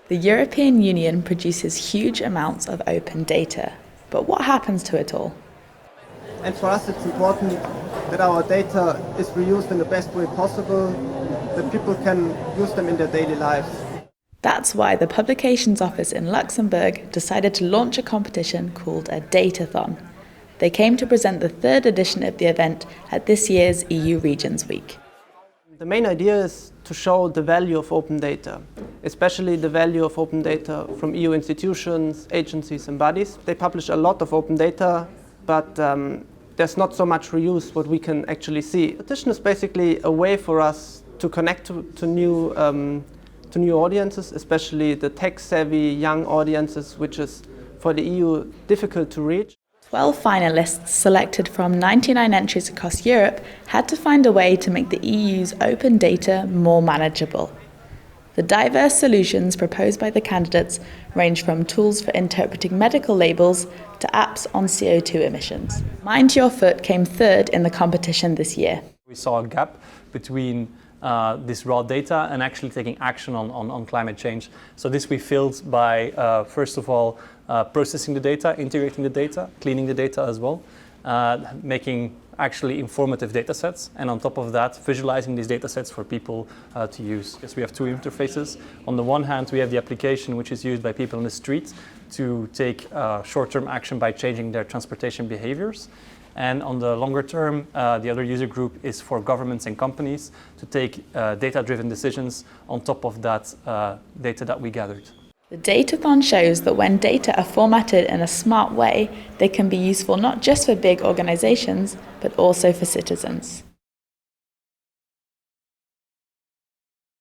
The European Union produces huge amounts of open data, but what happens to it all? And for us it's important that our data is reused in the best way possible, that people can use them in their daily lives. That's why the Publications Office in Luxembourg decided to launch a competition called EUDatathon. They came to present the third edition of the event at this year's EU Regions Week. The main idea is to show the value of open data, especially the value of open data from EU institutions, agencies and bodies. They publish a lot of open data, but there's not so much reuse what we can actually see. Competition is basically a way for us to connect to new audiences, especially the tech-savvy young audiences, which is for the EU difficult to reach. 12 finalists selected from 99 entries across Europe had to find a way to make the EU's open data more manageable. The diverse solutions proposed by the candidates range from tools for interpreting medical labels to apps on CO2 emissions. Mind Your Foot came third in the competition this year. We saw a gap between this raw data and actually taking action on climate change. So this we filled by, first of all, processing the data, integrating the data, cleaning the data as well, making actually informative data sets, and on top of that, visualizing these data sets for people to use. Yes, we have two interfaces. On the one hand, we have the application which is used by people on the street to take short-term action by changing their transportation behaviors. And on the longer term, the other user group is for governments and companies to take data-driven decisions on top of that data that we gathered. The Datathon shows that when data are formatted in a smart way, they can be useful not just for big organizations, but also for citizens.